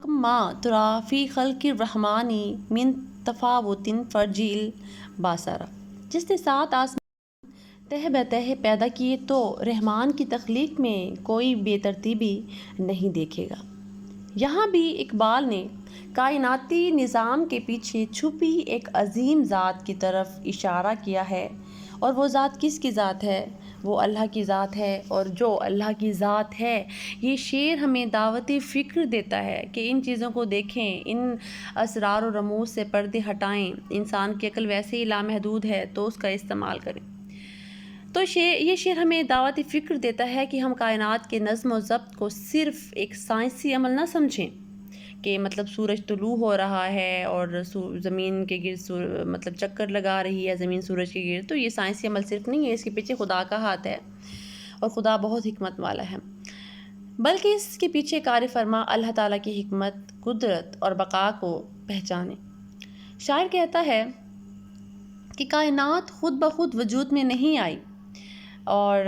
ما ترا فی خلق الرحمانی من تفاوت فرجیل باسرا، جس نے 7 آسمان تہ بتہ پیدا کیے تو رحمان کی تخلیق میں کوئی بے ترتیبی نہیں دیکھے گا۔ یہاں بھی اقبال نے کائناتی نظام کے پیچھے چھپی ایک عظیم ذات کی طرف اشارہ کیا ہے، اور وہ ذات کس کی ذات ہے؟ وہ اللہ کی ذات ہے، اور جو اللہ کی ذات ہے، یہ شعر ہمیں دعوت فکر دیتا ہے کہ ان چیزوں کو دیکھیں، ان اسرار و رموز سے پردے ہٹائیں۔ انسان کی عقل ویسے ہی لامحدود ہے تو اس کا استعمال کریں۔ تو یہ شعر ہمیں دعوت فکر دیتا ہے کہ ہم کائنات کے نظم و ضبط کو صرف ایک سائنسی عمل نہ سمجھیں کہ مطلب سورج طلوع ہو رہا ہے اور زمین کے گرد مطلب چکر لگا رہی ہے زمین سورج کے گرد، تو یہ سائنسی عمل صرف نہیں ہے، اس کے پیچھے خدا کا ہاتھ ہے اور خدا بہت حکمت والا ہے، بلکہ اس کے پیچھے کار فرما اللہ تعالیٰ کی حکمت، قدرت اور بقا کو پہچانیں۔ شاعر کہتا ہے کہ کائنات خود بخود وجود میں نہیں آئی، اور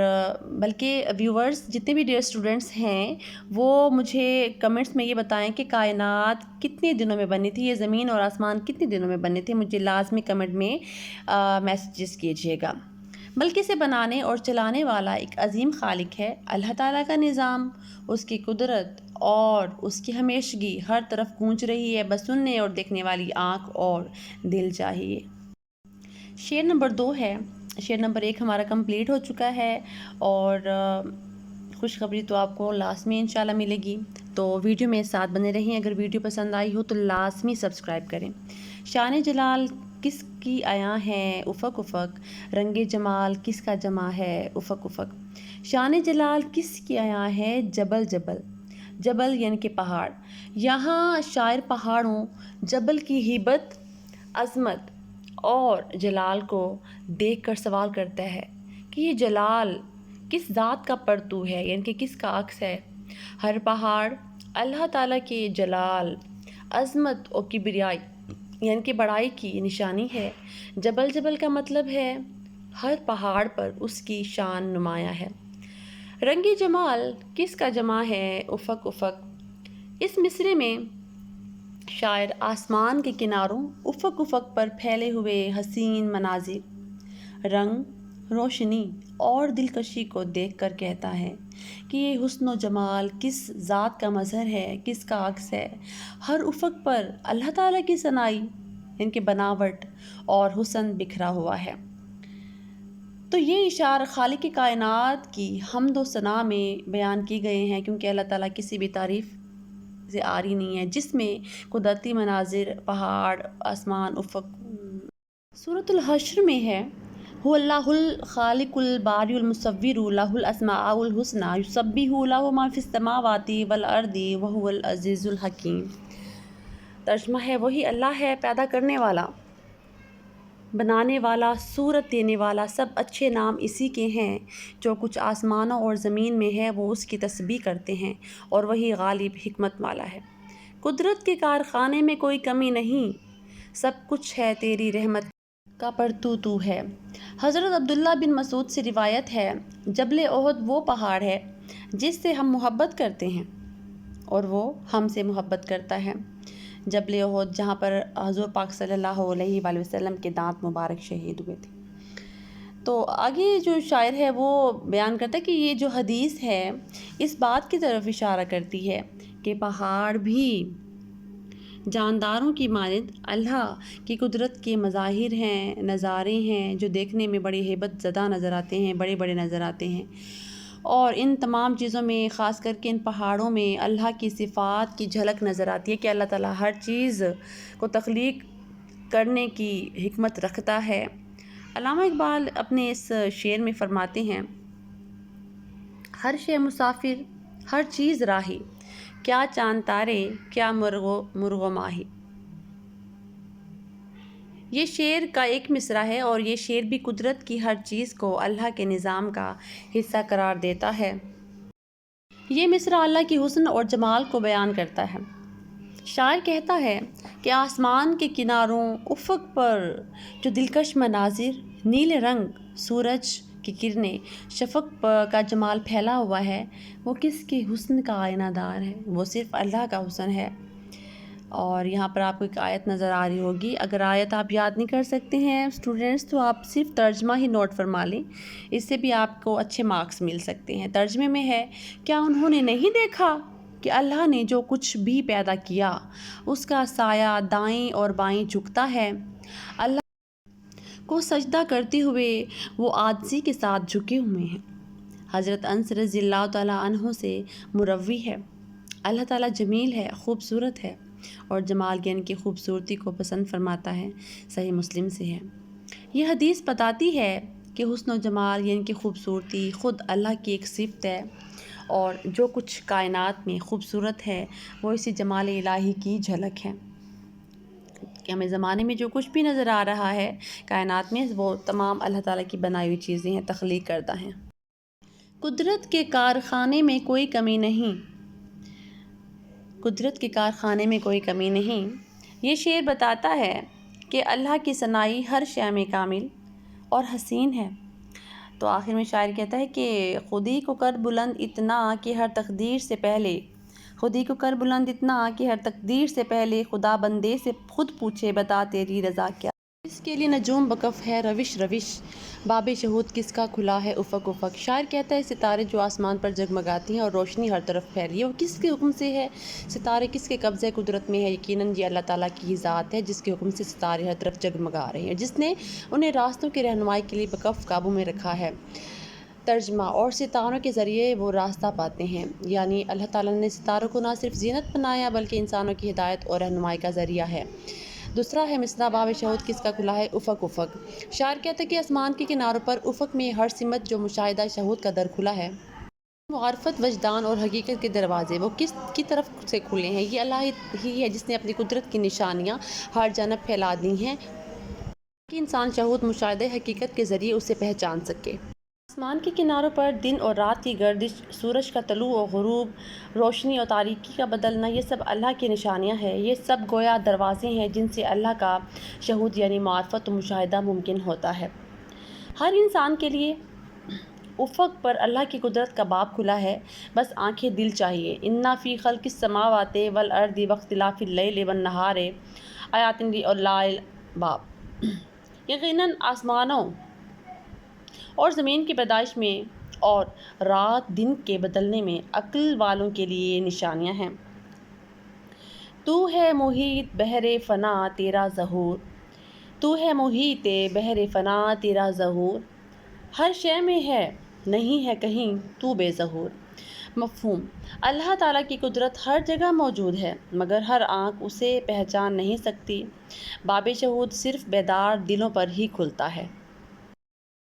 بلکہ ویورز جتنے بھی ڈیئر اسٹوڈنٹس ہیں وہ مجھے کمنٹس میں یہ بتائیں کہ کائنات کتنے دنوں میں بنی تھی، یہ زمین اور آسمان کتنے دنوں میں بنے تھے، مجھے لازمی کمنٹ میں میسیجز کیجیے گا۔ بلکہ اسے بنانے اور چلانے والا ایک عظیم خالق ہے۔ اللہ تعالیٰ کا نظام، اس کی قدرت اور اس کی ہمیشگی ہر طرف گونج رہی ہے، بس سننے اور دیکھنے والی آنکھ اور دل چاہیے۔ شعر نمبر 2 ہے۔ شعر نمبر 1 ہمارا کمپلیٹ ہو چکا ہے، اور خوشخبری تو آپ کو لاسٹ میں انشاءاللہ ملے گی، تو ویڈیو میں ساتھ بنے رہیں۔ اگر ویڈیو پسند آئی ہو تو لازمی سبسکرائب کریں۔ شان جلال کس کی عیاں ہے افق افق، رنگ جمال کس کا جمع ہے افق افق۔ شان جلال کس کی عیاں ہے جبل جبل، جبل یعنی کہ پہاڑ۔ یہاں شاعر پہاڑوں، جبل کی ہیبت، عظمت اور جلال کو دیکھ کر سوال کرتا ہے کہ یہ جلال کس ذات کا پرتو ہے، یعنی کہ کس کا عکس ہے۔ ہر پہاڑ اللہ تعالیٰ کے جلال، عظمت اور کبریائی یعنی کہ بڑائی کی نشانی ہے۔ جبل جبل کا مطلب ہے ہر پہاڑ پر اس کی شان نمایاں ہے۔ رنگ جمال کس کا جمع ہے افق افق۔ اس مصرعے میں شاعر آسمان کے کناروں افق افق پر پھیلے ہوئے حسین مناظر، رنگ، روشنی اور دلکشی کو دیکھ کر کہتا ہے کہ یہ حسن و جمال کس ذات کا مظہر ہے، کس کا عکس ہے۔ ہر افق پر اللہ تعالیٰ کی صنائی، ان کے بناوٹ اور حسن بکھرا ہوا ہے۔ تو یہ اشعار خالق کائنات کی حمد و ثنا میں بیان کی گئے ہیں، کیونکہ اللہ تعالیٰ کسی بھی تعریف سے عاری نہیں ہے، جس میں قدرتی مناظر، پہاڑ، آسمان، افق۔ سورۃ الحشر میں ہے هو اللہ الخالق الباری المصور لہ الاسماء الحسنی یسبح لہ ما فی السماوات والارض وہو العزیز الحکیم۔ ترجمہ ہے وہی اللہ ہے پیدا کرنے والا، بنانے والا، صورت دینے والا، سب اچھے نام اسی کے ہیں۔ جو کچھ آسمانوں اور زمین میں ہے وہ اس کی تسبیح کرتے ہیں، اور وہی غالب حکمت والا ہے۔ قدرت کے کارخانے میں کوئی کمی نہیں، سب کچھ ہے تیری رحمت کا پرتو تو ہے۔ حضرت عبداللہ بن مسعود سے روایت ہے، جبل احد وہ پہاڑ ہے جس سے ہم محبت کرتے ہیں اور وہ ہم سے محبت کرتا ہے۔ جبل احد جہاں پر حضور پاک صلی اللہ علیہ وآلہ وسلم کے دانت مبارک شہید ہوئے تھے۔ تو آگے جو شاعر ہے وہ بیان کرتا ہے کہ یہ جو حدیث ہے اس بات کی طرف اشارہ کرتی ہے کہ پہاڑ بھی جانداروں کی مانند اللہ کی قدرت کے مظاہر ہیں، نظارے ہیں جو دیکھنے میں بڑی ہیبت زدہ نظر آتے ہیں، بڑے بڑے نظر آتے ہیں، اور ان تمام چیزوں میں خاص کر کے ان پہاڑوں میں اللہ کی صفات کی جھلک نظر آتی ہے کہ اللہ تعالیٰ ہر چیز کو تخلیق کرنے کی حکمت رکھتا ہے۔ علامہ اقبال اپنے اس شعر میں فرماتے ہیں، ہر شے مسافر، ہر چیز راہی، کیا چاند تارے، کیا مرغ و ماہی۔ یہ شعر کا ایک مصرع ہے، اور یہ شعر بھی قدرت کی ہر چیز کو اللہ کے نظام کا حصہ قرار دیتا ہے۔ یہ مصرع اللہ کی حسن اور جمال کو بیان کرتا ہے۔ شاعر کہتا ہے کہ آسمان کے کناروں افق پر جو دلکش مناظر، نیلے رنگ، سورج کی کرنیں، شفق کا جمال پھیلا ہوا ہے، وہ کس کے حسن کا آئینہ دار ہے؟ وہ صرف اللہ کا حسن ہے۔ اور یہاں پر آپ کو ایک آیت نظر آ رہی ہوگی. اگر آیت آپ یاد نہیں کر سکتے ہیں اسٹوڈنٹس تو آپ صرف ترجمہ ہی نوٹ فرما لیں, اس سے بھی آپ کو اچھے مارکس مل سکتے ہیں. ترجمے میں ہے, کیا انہوں نے نہیں دیکھا کہ اللہ نے جو کچھ بھی پیدا کیا اس کا سایہ دائیں اور بائیں جھکتا ہے. اللہ کو سجدہ کرتے ہوئے وہ عاجزی کے ساتھ جھکے ہوئے ہیں. حضرت انس رضی اللہ تعالیٰ عنہ سے مروی ہے, اللہ تعالیٰ جمیل ہے, خوبصورت ہے اور جمال یعنی کہ خوبصورتی کو پسند فرماتا ہے. صحیح مسلم سے ہے. یہ حدیث بتاتی ہے کہ حسن و جمال یعنی کہ خوبصورتی خود اللہ کی ایک صفت ہے, اور جو کچھ کائنات میں خوبصورت ہے وہ اسی جمال الہی کی جھلک ہے. کہ ہمیں زمانے میں جو کچھ بھی نظر آ رہا ہے کائنات میں, وہ تمام اللہ تعالیٰ کی بنائی ہوئی چیزیں ہیں, تخلیق کردہ ہیں. قدرت کے کارخانے میں کوئی کمی نہیں, قدرت کے کارخانے میں کوئی کمی نہیں. یہ شعر بتاتا ہے کہ اللہ کی صنائی ہر شے میں کامل اور حسین ہے. تو آخر میں شاعر کہتا ہے کہ خودی کو کر بلند اتنا کہ ہر تقدیر سے پہلے, خودی کو کر بلند اتنا کہ ہر تقدیر سے پہلے خدا بندے سے خود پوچھے بتا تیری رضا کیا. اس کے لیے نجوم بکف ہے روش روش, باب شہود کس کا کھلا ہے افق افق. شاعر کہتا ہے ستارے جو آسمان پر جگمگاتی ہیں اور روشنی ہر طرف پھیلی ہے, وہ کس کے حکم سے ہے؟ ستارے کس کے قبضے قدرت میں ہے؟ یقیناً یہ اللہ تعالیٰ کی ذات ہے جس کے حکم سے ستارے ہر طرف جگمگا رہے ہیں, جس نے انہیں راستوں کی رہنمائی کے لیے بکف قابو میں رکھا ہے. ترجمہ, اور ستاروں کے ذریعے وہ راستہ پاتے ہیں, یعنی اللہ تعالیٰ نے ستاروں کو نہ صرف زینت بنایا بلکہ انسانوں کی ہدایت اور رہنمائی کا ذریعہ ہے. دوسرا ہے مصرع, باب شہود کس کا کھلا ہے افق افق. شاعر کہتا ہے کہ آسمان کے کناروں پر افق میں ہر سمت جو مشاہدہ شہود کا در کھلا ہے. معرفت, وجدان اور حقیقت کے دروازے وہ کس کی طرف سے کھلے ہیں؟ یہ اللہ ہی ہے جس نے اپنی قدرت کی نشانیاں ہر جانب پھیلا دی ہیں کہ انسان شہود مشاہدہ حقیقت کے ذریعے اسے پہچان سکے. آسمان کے کناروں پر دن اور رات کی گردش, سورج کا طلوع و غروب, روشنی اور تاریکی کا بدلنا, یہ سب اللہ کی نشانیاں ہیں. یہ سب گویا دروازے ہیں جن سے اللہ کا شہود یعنی معرفت و مشاہدہ ممکن ہوتا ہے. ہر انسان کے لیے افق پر اللہ کی قدرت کا باب کھلا ہے, بس آنکھیں دل چاہیے. انا فی خلق السماوات والارض واختلاف اللیل والنہار آیات لأولی الالباب. یقیناً آسمانوں اور زمین کی پیدائش میں اور رات دن کے بدلنے میں عقل والوں کے لیے نشانیاں ہیں. تو ہے محیط بحر فنا تیرا ظہور, تو ہے محیط بحر فنا تیرا ظہور, ہر شے میں ہے نہیں ہے کہیں تو بے ظہور. مفہوم, اللہ تعالیٰ کی قدرت ہر جگہ موجود ہے مگر ہر آنکھ اسے پہچان نہیں سکتی. باب شہود صرف بیدار دلوں پر ہی کھلتا ہے.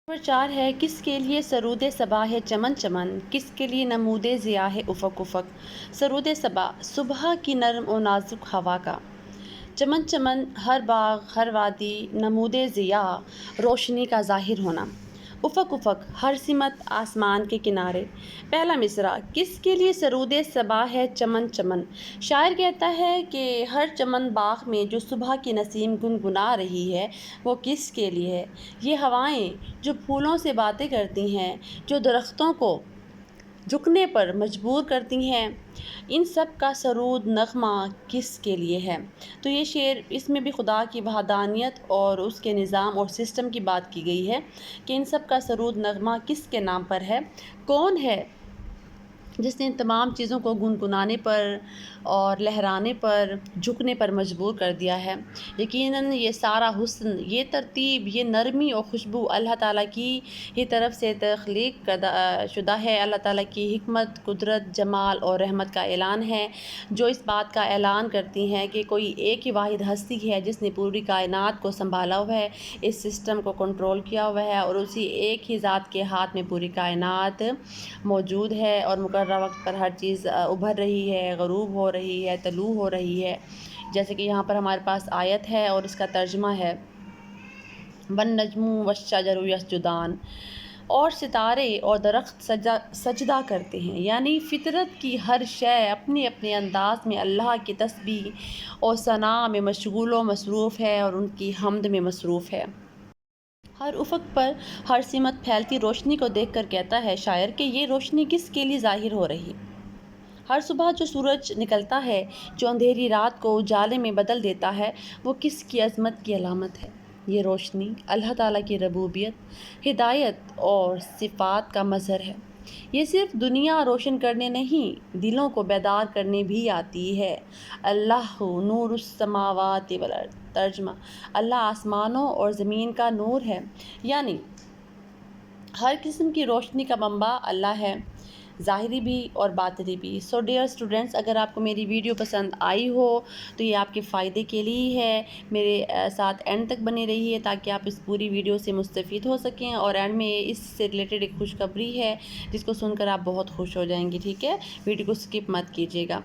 نمبر 4 ہے, کس کے لیے سرود صبا ہے چمن چمن, کس کے لیے نمود ضیاء ہے افق افق. سرود صبا, صبح کی نرم و نازک ہوا کا. چمن چمن, ہر باغ ہر وادی. نمود ضیاء, روشنی کا ظاہر ہونا. افق افق, ہر سمت آسمان کے کنارے. پہلا مصرع, کس کے لیے سرود صبا ہے چمن چمن. شاعر کہتا ہے کہ ہر چمن باغ میں جو صبح کی نسیم گنگنا رہی ہے وہ کس کے لیے ہے. یہ ہوائیں جو پھولوں سے باتیں کرتی ہیں, جو درختوں کو جھکنے پر مجبور کرتی ہیں, ان سب کا سرود نغمہ کس کے لیے ہے. تو یہ شعر, اس میں بھی خدا کی وحدانیت اور اس کے نظام اور سسٹم کی بات کی گئی ہے کہ ان سب کا سرود نغمہ کس کے نام پر ہے. کون ہے جس نے ان تمام چیزوں کو گنگنانے پر اور لہرانے پر, جھکنے پر مجبور کر دیا ہے. یقیناً یہ سارا حسن, یہ ترتیب, یہ نرمی اور خوشبو اللہ تعالیٰ کی ہی طرف سے تخلیق شدہ ہے. اللہ تعالیٰ کی حکمت, قدرت, جمال اور رحمت کا اعلان ہے, جو اس بات کا اعلان کرتی ہیں کہ کوئی ایک ہی واحد ہستی ہے جس نے پوری کائنات کو سنبھالا ہوا ہے, اس سسٹم کو کنٹرول کیا ہوا ہے, اور اسی ایک ہی ذات کے ہاتھ میں پوری کائنات موجود ہے, اور مقررہ وقت پر ہر چیز ابھر رہی ہے, غروب ہو رہی ہے, طلوع ہو رہی ہے. جیسے کہ یہاں پر ہمارے پاس آیت ہے اور اس کا ترجمہ ہے وَالنَّجْمُ وَالشَّجَرُ يَسْجُدَانِ, اور ستارے اور درخت سجدہ کرتے ہیں, یعنی فطرت کی ہر شے اپنے اپنے انداز میں اللہ کی تسبیح اور ثنا میں مشغول و مصروف ہے اور ان کی حمد میں مصروف ہے. ہر افق پر ہر سمت پھیلتی روشنی کو دیکھ کر کہتا ہے شاعر کہ یہ روشنی کس کے لیے ظاہر ہو رہی. ہر صبح جو سورج نکلتا ہے، جو اندھیری رات کو اجالے میں بدل دیتا ہے، وہ کس کی عظمت کی علامت ہے؟ یہ روشنی اللہ تعالیٰ کی ربوبیت، ہدایت اور صفات کا مظہر ہے۔ یہ صرف دنیا روشن کرنے نہیں، دلوں کو بیدار کرنے بھی آتی ہے۔ اللہ نور السماوات والارض، ترجمہ: اللہ آسمانوں اور زمین کا نور ہے، یعنی ہر قسم کی روشنی کا منبع اللہ ہے، ظاہری بھی اور باطنی بھی۔ سو ڈیئر اسٹوڈنٹس، اگر آپ کو میری ویڈیو پسند آئی ہو تو یہ آپ کے فائدے کے لیے ہے۔ میرے ساتھ اینڈ تک بنے رہیے تاکہ آپ اس پوری ویڈیو سے مستفید ہو سکیں، اور اینڈ میں اس سے ریلیٹڈ ایک خوشخبری ہے جس کو سن کر آپ بہت خوش ہو جائیں گے، ٹھیک ہے؟ ویڈیو کو سکپ مت کیجیے گا۔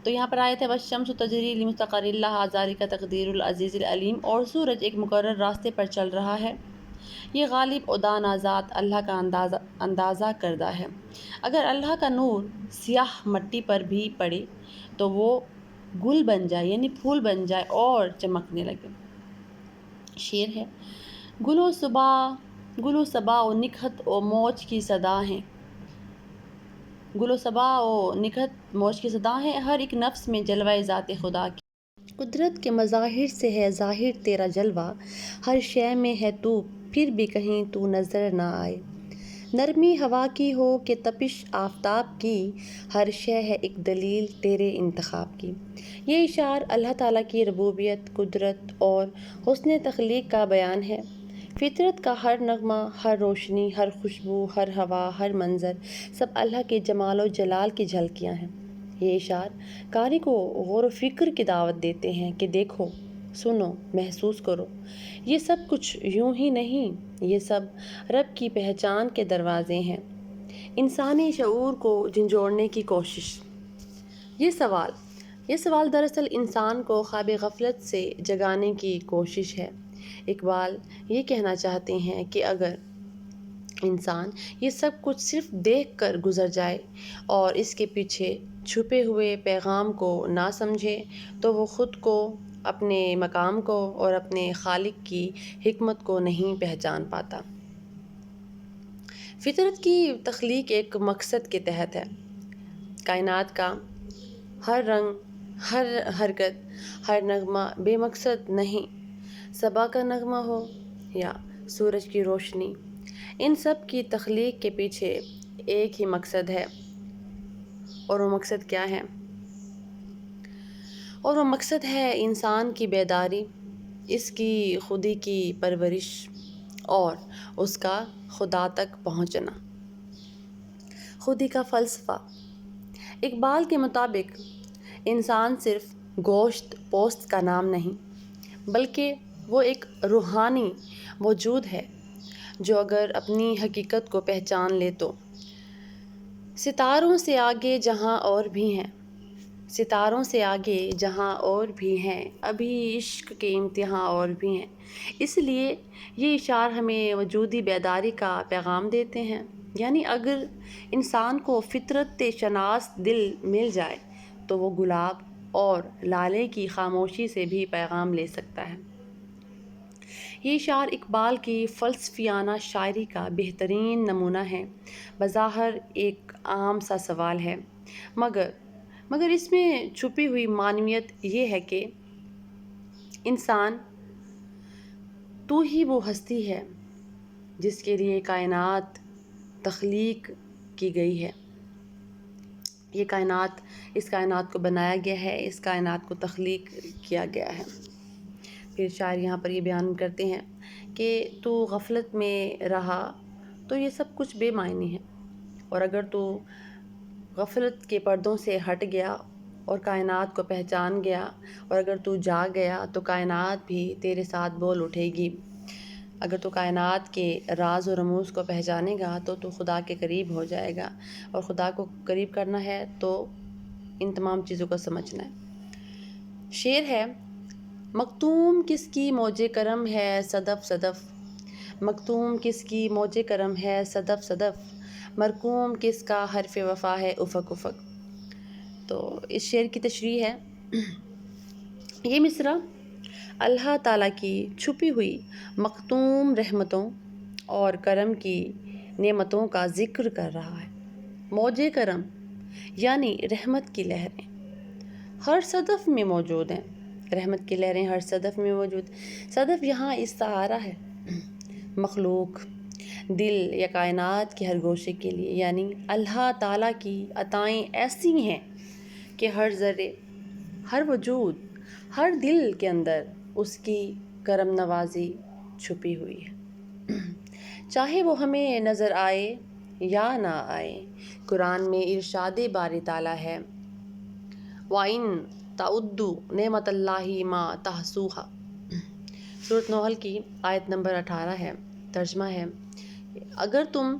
تو یہاں پر آیت ہے وَالشَّمْسُ تَجْرِی لِمُسْتَقَرٍ لَہَا ذَلِکَ تَقْدِیرُ الْعَزِیزِ الْعَلِیم، اور سورج ایک مقرر راستے پر چل رہا ہے، یہ غالب و دانا ذات اللہ کا اندازہ کردہ ہے۔ اگر اللہ کا نور سیاہ مٹی پر بھی پڑے تو وہ گل بن جائے، یعنی پھول بن جائے اور چمکنے لگے۔ شعر ہے: گل و صبا و نکہت و موج کی صدا ہیں، گل و صبا و نکہت موج کی صدا ہیں، ہر ایک نفس میں جلوہ ذات خدا کی۔ قدرت کے مظاہر سے ہے ظاہر تیرا جلوہ، ہر شے میں ہے تو پھر بھی کہیں تو نظر نہ آئے۔ نرمی ہوا کی ہو کہ تپش آفتاب کی، ہر شے ہے ایک دلیل تیرے انتخاب کی۔ یہ اشعار اللہ تعالیٰ کی ربوبیت، قدرت اور حسن تخلیق کا بیان ہے۔ فطرت کا ہر نغمہ، ہر روشنی، ہر خوشبو، ہر ہوا، ہر منظر، سب اللہ کے جمال و جلال کی جھلکیاں ہیں۔ یہ اشعار قاری کو غور و فکر کی دعوت دیتے ہیں کہ دیکھو، سنو، محسوس کرو، یہ سب کچھ یوں ہی نہیں، یہ سب رب کی پہچان کے دروازے ہیں، انسانی شعور کو جھنجھوڑنے کی کوشش۔ یہ سوال دراصل انسان کو خواب غفلت سے جگانے کی کوشش ہے۔ اقبال یہ کہنا چاہتے ہیں کہ اگر انسان یہ سب کچھ صرف دیکھ کر گزر جائے اور اس کے پیچھے چھپے ہوئے پیغام کو نہ سمجھے تو وہ خود کو، اپنے مقام کو اور اپنے خالق کی حکمت کو نہیں پہچان پاتا۔ فطرت کی تخلیق ایک مقصد کے تحت ہے۔ کائنات کا ہر رنگ، ہر حرکت، ہر نغمہ بے مقصد نہیں۔ صبا کا نغمہ ہو یا سورج کی روشنی، ان سب کی تخلیق کے پیچھے ایک ہی مقصد ہے، اور وہ مقصد کیا ہے؟ اور وہ مقصد ہے انسان کی بیداری، اس کی خودی کی پرورش اور اس کا خدا تک پہنچنا۔ خودی کا فلسفہ۔ اقبال کے مطابق انسان صرف گوشت پوست کا نام نہیں، بلکہ وہ ایک روحانی وجود ہے جو اگر اپنی حقیقت کو پہچان لے تو ستاروں سے آگے جہاں اور بھی ہیں، ستاروں سے آگے جہاں اور بھی ہیں، ابھی عشق کے امتحاں اور بھی ہیں۔ اس لیے یہ اشعار ہمیں وجودی بیداری کا پیغام دیتے ہیں، یعنی اگر انسان کو فطرت شناس دل مل جائے تو وہ گلاب اور لالے کی خاموشی سے بھی پیغام لے سکتا ہے۔ یہ اشعار اقبال کی فلسفیانہ شاعری کا بہترین نمونہ ہے۔ بظاہر ایک عام سا سوال ہے، مگر اس میں چھپی ہوئی معنویت یہ ہے کہ انسان تو ہی وہ ہستی ہے جس کے لیے کائنات تخلیق کی گئی ہے۔ اس کائنات کو بنایا گیا ہے، اس کائنات کو تخلیق کیا گیا ہے۔ پھر شاعر یہاں پر یہ بیان کرتے ہیں کہ تو غفلت میں رہا تو یہ سب کچھ بے معنی ہے، اور اگر تو غفلت کے پردوں سے ہٹ گیا اور کائنات کو پہچان گیا، اور اگر تو جاگ گیا تو کائنات بھی تیرے ساتھ بول اٹھے گی۔ اگر تو کائنات کے راز و رموز کو پہچانے گا تو خدا کے قریب ہو جائے گا، اور خدا کو قریب کرنا ہے تو ان تمام چیزوں کو سمجھنا ہے۔ شعر ہے: مختوم کس کی موج کرم ہے صدف صدف، مختوم کس کی موج کرم ہے صدف صدف، مرقوم کس کا حرف وفا ہے افق افق۔ تو اس شعر کی تشریح ہے: یہ مصرع اللہ تعالیٰ کی چھپی ہوئی مختوم رحمتوں اور کرم کی نعمتوں کا ذکر کر رہا ہے۔ موج کرم یعنی رحمت کی لہریں ہر صدف میں موجود ہیں۔ رحمت کی لہریں ہر صدف میں موجود۔ صدف یہاں استعارہ ہے مخلوق، دل یا کائنات کے ہر گوشے کے لیے، یعنی اللہ تعالیٰ کی عطائیں ایسی ہیں کہ ہر ذرے، ہر وجود، ہر دل کے اندر اس کی کرم نوازی چھپی ہوئی ہے، چاہے وہ ہمیں نظر آئے یا نہ آئے۔ قرآن میں ارشاد باری تعالیٰ ہے وَإِن تَعُدُّوا نِعْمَتَ اللَّهِ مَا تُحْصُوهَا، سورۃ نحل کی آیت نمبر 18 ہے۔ ترجمہ ہے اگر تم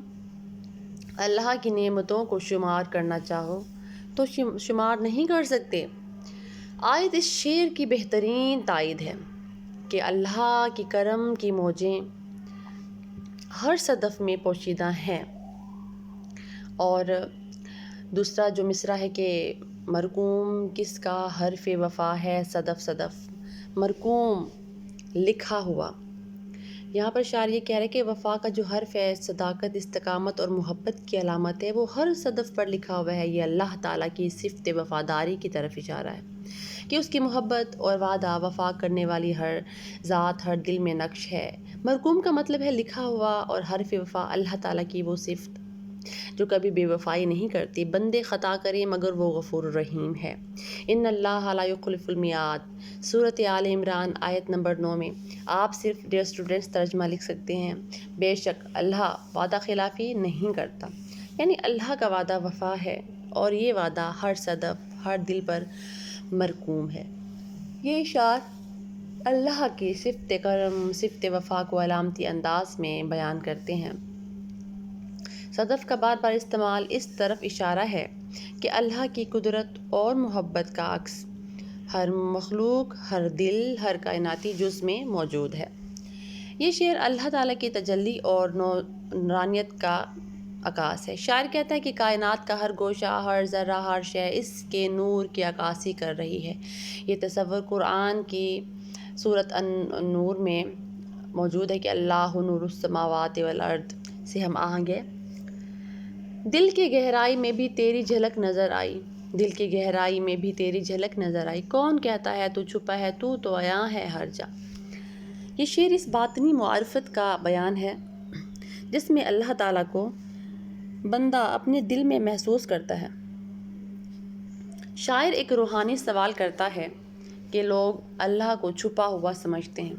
اللہ کی نعمتوں کو شمار کرنا چاہو تو شمار نہیں کر سکتے۔ آیت اس شعر کی بہترین تائید ہے کہ اللہ کی کرم کی موجیں ہر صدف میں پوشیدہ ہیں۔ اور دوسرا جو مصرع ہے کہ مرقوم کس کا حرف وفا ہے صدف صدف، مرقوم لکھا ہوا۔ یہاں پر شاعر یہ کہہ رہے کہ وفا کا جو حرف ہے صداقت، استقامت اور محبت کی علامت ہے، وہ ہر صدف پر لکھا ہوا ہے۔ یہ اللہ تعالیٰ کی صفت وفاداری کی طرف اشارہ ہے کہ اس کی محبت اور وعدہ وفا کرنے والی ہر ذات ہر دل میں نقش ہے۔ مرقوم کا مطلب ہے لکھا ہوا، اور حرف وفا اللہ تعالیٰ کی وہ صفت جو کبھی بے وفائی نہیں کرتی۔ بندے خطا کریں مگر وہ غفور الرحیم ہے۔ ان اللہ لا یخلف المیعاد، سورۃ آل عمران آیت نمبر 9 میں آپ صرف ڈیئر اسٹوڈنٹس ترجمہ لکھ سکتے ہیں بے شک اللہ وعدہ خلافی نہیں کرتا، یعنی اللہ کا وعدہ وفا ہے، اور یہ وعدہ ہر صدف ہر دل پر مرقوم ہے۔ یہ اشعار اللہ کی صفت کرم، صفت وفا کو علامتی انداز میں بیان کرتے ہیں۔ صدف کا بار بار استعمال اس طرف اشارہ ہے کہ اللہ کی قدرت اور محبت کا عکس ہر مخلوق، ہر دل، ہر کائناتی جز میں موجود ہے۔ یہ شعر اللہ تعالیٰ کی تجلی اور نورانیت کا عکاس ہے۔ شاعر کہتا ہے کہ کائنات کا ہر گوشہ، ہر ذرہ، ہر شے اس کے نور کی عکاسی کر رہی ہے۔ یہ تصور قرآن کی سورۃ النور میں موجود ہے کہ اللہ نور السماوات والارض سے ہم آہنگ ہے۔ دل کی گہرائی میں بھی تیری جھلک نظر آئی، دل کی گہرائی میں بھی تیری جھلک نظر آئی، کون کہتا ہے تو چھپا ہے، تو عیاں ہے ہر جا۔ یہ شعر اس باطنی معرفت کا بیان ہے جس میں اللہ تعالیٰ کو بندہ اپنے دل میں محسوس کرتا ہے۔ شاعر ایک روحانی سوال کرتا ہے کہ لوگ اللہ کو چھپا ہوا سمجھتے ہیں،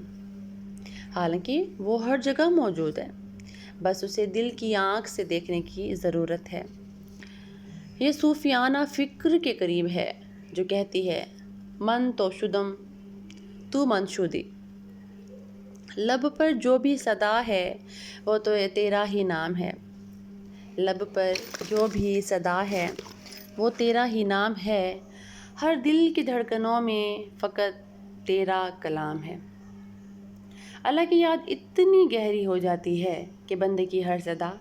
حالانکہ وہ ہر جگہ موجود ہے، بس اسے دل کی آنکھ سے دیکھنے کی ضرورت ہے۔ یہ صوفیانہ فکر کے قریب ہے جو کہتی ہے من تو شدم تو من شدی، لب پر جو بھی صدا ہے وہ تو تیرا ہی نام ہے، لب پر جو بھی صدا ہے وہ تیرا ہی نام ہے، ہر دل کی دھڑکنوں میں فقط تیرا کلام ہے۔ اللہ کی یاد اتنی گہری ہو جاتی ہے کہ بندے کی ہر صدا،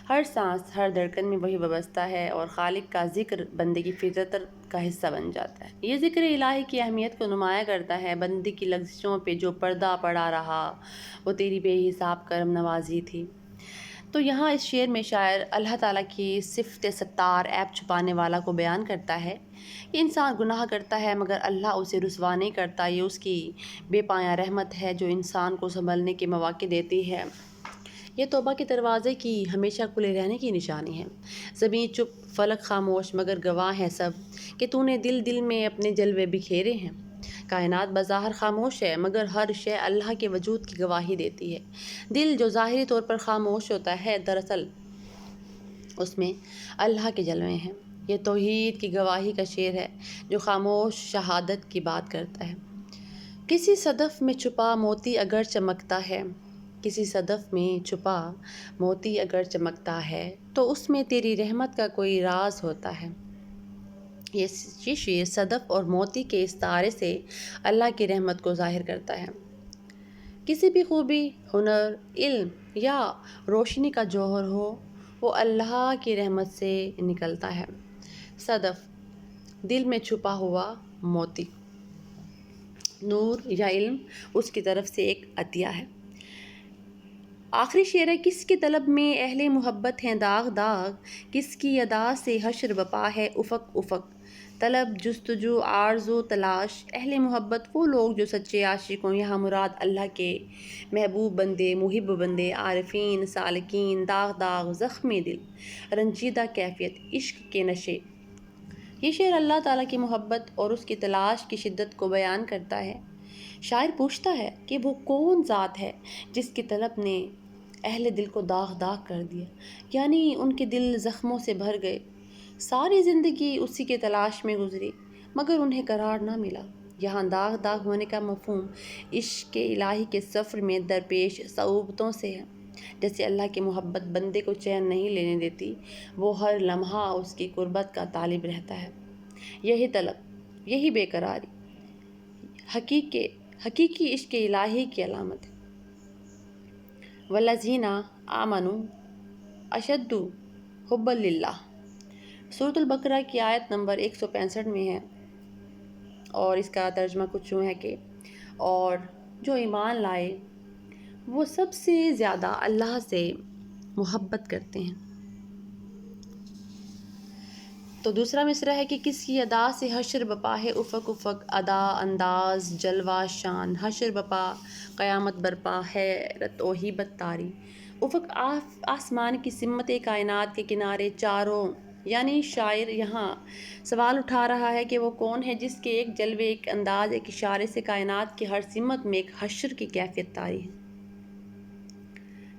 ہر سانس، ہر دھڑکن میں وہی وابستہ ہے، اور خالق کا ذکر بندے کی فطرت کا حصہ بن جاتا ہے۔ یہ ذکر الہی کی اہمیت کو نمایاں کرتا ہے۔ بندے کی لغزشوں پہ جو پردہ پڑا رہا وہ تیری بے حساب کرم نوازی تھی۔ تو یہاں اس شعر میں شاعر اللہ تعالیٰ کی صفت ستار، عیب چھپانے والا کو بیان کرتا ہے کہ انسان گناہ کرتا ہے مگر اللہ اسے رسوا نہیں کرتا۔ یہ اس کی بے پایاں رحمت ہے جو انسان کو سنبھلنے کے مواقع دیتی ہے۔ یہ توبہ کے دروازے کی ہمیشہ کھلے رہنے کی نشانی ہے۔ زمین چپ، فلک خاموش، مگر گواہ ہیں سب کہ تو نے دل دل میں اپنے جلوے بکھیرے ہیں۔ کائنات بظاہر خاموش ہے مگر ہر شے اللہ کے وجود کی گواہی دیتی ہے۔ دل جو ظاہری طور پر خاموش ہوتا ہے دراصل اس میں اللہ کے جلوے ہیں۔ یہ توحید کی گواہی کا شعر ہے جو خاموش شہادت کی بات کرتا ہے۔ کسی صدف میں چھپا موتی اگر چمکتا ہے، کسی صدف میں چھپا موتی اگر چمکتا ہے تو اس میں تیری رحمت کا کوئی راز ہوتا ہے۔ یہ شعر صدف اور موتی کے استعارے سے اللہ کی رحمت کو ظاہر کرتا ہے۔ کسی بھی خوبی، ہنر، علم یا روشنی کا جوہر ہو وہ اللہ کی رحمت سے نکلتا ہے۔ صدف، دل میں چھپا ہوا موتی، نور یا علم اس کی طرف سے ایک عطیہ ہے۔ آخری شعر ہے، کس کی طلب میں اہل محبت ہیں داغ داغ، کس کی ادا سے حشر بپا ہے افق افق، طلب جستجو آرزو تلاش اہل محبت وہ لوگ جو سچے عاشق ہوں، یہاں مراد اللہ کے محبوب بندے، محب بندے، عارفین، سالکین، داغ داغ زخمی دل، رنجیدہ کیفیت، عشق کے نشے۔ یہ شعر اللہ تعالیٰ کی محبت اور اس کی تلاش کی شدت کو بیان کرتا ہے۔ شاعر پوچھتا ہے کہ وہ کون ذات ہے جس کی طلب نے اہل دل کو داغ داغ کر دیا، یعنی ان کے دل زخموں سے بھر گئے، ساری زندگی اسی کے تلاش میں گزری مگر انہیں قرار نہ ملا۔ یہاں داغ داغ ہونے کا مفہوم عشق الہی کے سفر میں درپیش صعوبتوں سے ہے۔ جیسے اللہ کی محبت بندے کو چین نہیں لینے دیتی، وہ ہر لمحہ اس کی قربت کا طالب رہتا ہے۔ یہی طلب، یہی بے قراری حقیقی عشق الہی کی علامت ہے۔ وَالَّذِينَ آمَنُوا أَشَدُّ حُبًّا لِلَّهِ سورۃ البقرہ کی آیت نمبر 165 میں ہے، اور اس کا ترجمہ کچھ یوں ہے کہ اور جو ایمان لائے وہ سب سے زیادہ اللہ سے محبت کرتے ہیں۔ تو دوسرا مصرع ہے کہ کس کی ادا سے حشر بپا ہے افق افق، ادا، انداز، جلوہ شان، حشر بپا قیامت برپا، حیرت و ہیبت طاری۔ افق آسمان کی سمت کائنات کے کنارے چاروں، یعنی شاعر یہاں سوال اٹھا رہا ہے کہ وہ کون ہے جس کے ایک جلوے، ایک انداز، ایک اشارے سے کائنات کی ہر سمت میں ایک حشر کی کیفیت طاری ہے۔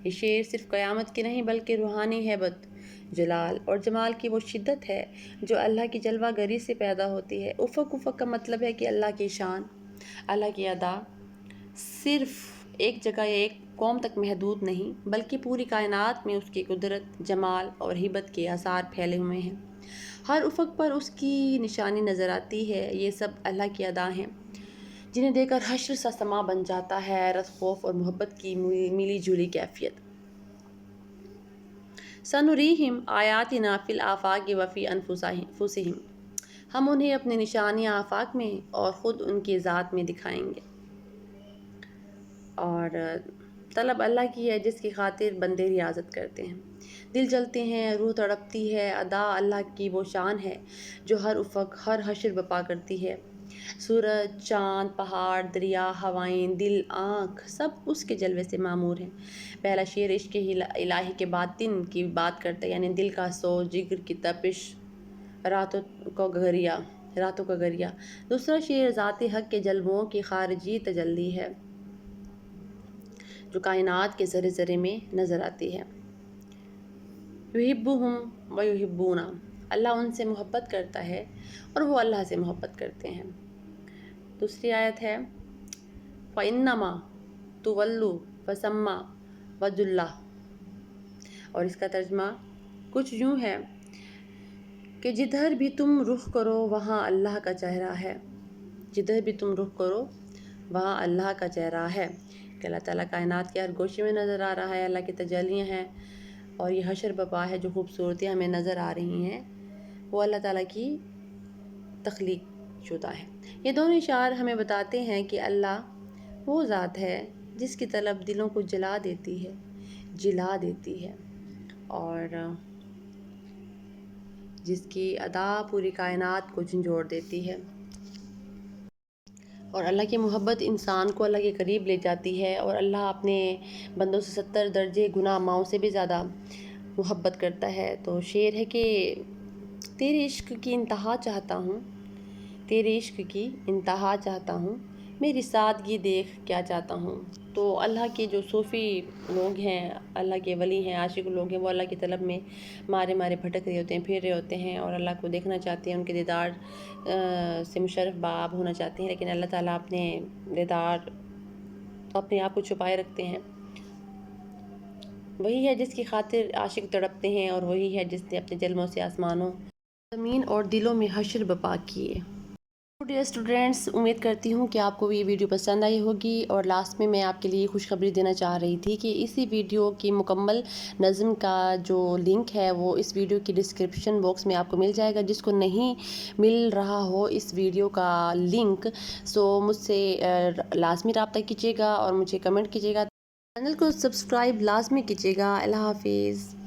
یہ شعر صرف قیامت کی نہیں بلکہ روحانی ہیبت، جلال اور جمال کی وہ شدت ہے جو اللہ کی جلوہ گری سے پیدا ہوتی ہے۔ افق افق کا مطلب ہے کہ اللہ کی شان، اللہ کی ادا صرف ایک جگہ یا ایک قوم تک محدود نہیں بلکہ پوری کائنات میں اس کی قدرت، جمال اور ہیبت کے آثار پھیلے ہوئے ہیں۔ ہر افق پر اس کی نشانی نظر آتی ہے۔ یہ سب اللہ کی ادا ہیں جنہیں دیکھ کر حشر سا سما بن جاتا ہے، حیرت، خوف اور محبت کی ملی جلی کیفیت۔ سَنُرِيهِمْ آیَاتِنَا فِي الْآفَاقِ وَفِي أَنفُسِهِمْ ہم انہیں اپنی نشانیاں آفاق میں اور خود ان کی ذات میں دکھائیں گے۔ اور طلب اللہ کی ہے جس کی خاطر بندے ریاضت کرتے ہیں، دل جلتے ہیں، روح تڑپتی ہے۔ ادا اللہ کی وہ شان ہے جو ہر افق، ہر حشر بپا کرتی ہے۔ سورج، چاند، پہاڑ، دریا، ہوائیں، دل، آنکھ سب اس کے جلوے سے معمور ہیں۔ پہلا شعر عشق الہی کے باطن کی بات کرتا ہے، یعنی دل کا سوز، جگر کی تپش، راتوں کا گریا۔ دوسرا شعر ذات حق کے جلووں کی خارجی تجلی ہے جو کائنات کے ذرے ذرے میں نظر آتی ہے۔ یحبہم ویحبونہ اللہ ان سے محبت کرتا ہے اور وہ اللہ سے محبت کرتے ہیں۔ دوسری آیت ہے فَإِنَّمَا تُوَلُّوا فَثَمَّ وَجْهُ اللَّهِ اور اس کا ترجمہ کچھ یوں ہے کہ جدھر بھی تم رخ کرو وہاں اللہ کا چہرہ ہے، جدھر بھی تم رخ کرو وہاں اللہ کا چہرہ ہے، کہ اللہ تعالیٰ کائنات کے ہر گوشے میں نظر آ رہا ہے، اللہ کی تجلیاں ہیں، اور یہ حشر بپا ہے جو خوبصورتیاں ہمیں نظر آ رہی ہیں وہ اللہ تعالیٰ کی تخلیق شدہ ہے۔ یہ دونوں اشعار ہمیں بتاتے ہیں کہ اللہ وہ ذات ہے جس کی طلب دلوں کو جلا دیتی ہے اور جس کی ادا پوری کائنات کو جھنجھوڑ دیتی ہے۔ اور اللہ کی محبت انسان کو اللہ کے قریب لے جاتی ہے، اور اللہ اپنے بندوں سے 70 درجے گناہ ماؤں سے بھی زیادہ محبت کرتا ہے۔ تو شعر ہے کہ تیرے عشق کی انتہا چاہتا ہوں، تیرے عشق کی انتہا چاہتا ہوں، میری سادگی دیکھ کیا چاہتا ہوں۔ تو اللہ کے جو صوفی لوگ ہیں، اللہ کے ولی ہیں، عاشق لوگ ہیں، وہ اللہ کی طلب میں مارے بھٹک رہے ہوتے ہیں، پھر رہے ہوتے ہیں اور اللہ کو دیکھنا چاہتے ہیں، ان کے دیدار سے مشرف باب ہونا چاہتے ہیں، لیکن اللہ تعالیٰ اپنے دیدار اپنے آپ کو چھپائے رکھتے ہیں۔ وہی ہے جس کی خاطر عاشق تڑپتے ہیں، اور وہی ہے جس نے اپنے جلووں سے آسمانوں، زمین اور دلوں میں حشر بپا کیے۔ ڈیئر اسٹوڈینٹس، امید کرتی ہوں کہ آپ کو یہ ویڈیو پسند آئی ہوگی، اور لاسٹ میں میں آپ کے لیے خوشخبری دینا چاہ رہی تھی کہ اسی ویڈیو کی مکمل نظم کا جو لنک ہے وہ اس ویڈیو کی ڈسکرپشن باکس میں آپ کو مل جائے گا۔ جس کو نہیں مل رہا ہو اس ویڈیو کا لنک، سو مجھ سے لازمی رابطہ کیجیے گا اور مجھے کمنٹ کیجیے گا چینل کو سبسکرائب لازمی کیجیے گا۔ اللہ حافظ۔